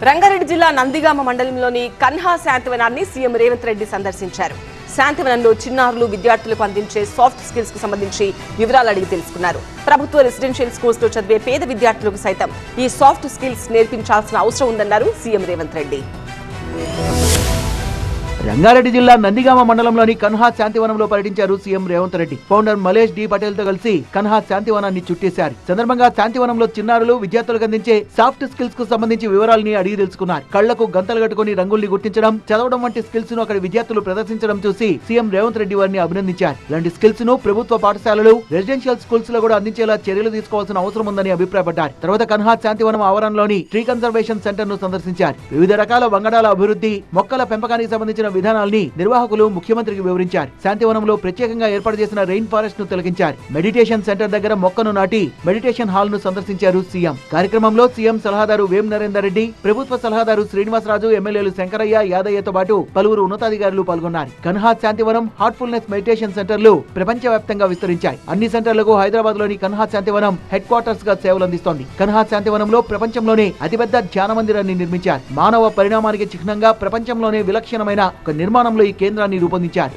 రంగారెడ్డి జిల్లా నందిగామ మండలంలోని కన్హా శాంతివనాన్ని సీఎం రేవంత్ రెడ్డి సందర్శించారు. శాంతివనంలో చిన్నారులు విద్యార్థులకు అందించే సాఫ్ట్ స్కిల్స్ కు సంబంధించి వివరాలు అడిగి తెలుసుకున్నారు. ప్రభుత్వ రెసిడెన్షియల్ స్కూల్స్ లో చదివే పేద విద్యార్థులకు సైతం ఈ సాఫ్ట్ స్కిల్స్ నేర్పించాల్సిన అవసరం ఉందన్నారు సీఎం రేవంత్ రెడ్డి. రంగారెడ్డి జిల్లా నందిగామ మండలంలోని కన్హా శాంతివనంలో పర్యటించారు CM Revanth Reddy. Founder Kamlesh D Patel తో కలిసి కన్హా శాంతివనాన్ని చుట్టేశారు. సందర్భంగా శాంతివనంలో చిన్నారులు విద్యార్థులకు అందించే సాఫ్ట్ స్కిల్స్ కు సంబంధించి వివరాలని అడిగి తెలుసుకున్నారు. కళ్లకు గంతలు కట్టుకుని రంగుల్ని గుర్తించడం, చదవడం వంటి స్కిల్స్ ను అక్కడ విద్యార్థులు ప్రదర్శించడం చూసి సీఎం రేవంత్ రెడ్డి వారిని అభినందించారు. ఇలాంటి స్కిల్స్ ను ప్రభుత్వ పాఠశాలలు, రెసిడెన్షియల్ స్కూల్స్ లో కూడా అందించేలా చర్యలు తీసుకోవాల్సిన అవసరం ఉందని అభిప్రాయపడ్డారు. తర్వాత కన్హా శాంతివనం ఆవరణలోని ట్రీ కన్సర్వేషన్ సెంటర్ ను సందర్శించారు. వివిధ రకాల వంగడాల అభివృద్ధి, మొక్కల పెంపకానికి సంబంధించిన విధానాల్ని నిర్వాహకులు ముఖ్యమంత్రికి వివరించారు. శాంతివనంలో ప్రత్యేకంగా ఏర్పాటు చేసిన రెయిన్ ఫారెస్ట్ ను తొలగించారు. మెడిటేషన్ సెంటర్ దగ్గర మొక్కను నాటి మెడిటేషన్ హాల్ ను సందర్శించారు సీఎం. కార్యక్రమంలో సీఎం సలహాదారు వేం నరేందర్ రెడ్డి, ప్రభుత్వ సలహాదారు శ్రీనివాసరాజు, ఎమ్మెల్యేలు శంకరయ్య, యాదయ్యతో పాటు పలువురు ఉన్నతాధికారులు పాల్గొన్నారు. కన్హా శాంతివనం, హార్ట్ఫుల్నెస్ మెడిటేషన్ సెంటర్లు ప్రపంచవ్యాప్తంగా విస్తరించాయి. అన్ని సెంటర్లకు హైదరాబాద్ లోని కన్హా శాంతివనం హెడ్ క్వార్టర్స్ గా సేవలు అందిస్తోంది. కన్హా శాంతివనంలో ప్రపంచంలోనే అతిపెద్ద ధ్యాన మందిరాన్ని నిర్మించారు. మానవ పరిణామానికి చిహ్నంగా ప్రపంచంలోనే విలక్షణమైన ఒక నిర్మాణంలో ఈ కేంద్రాన్ని రూపొందించారు.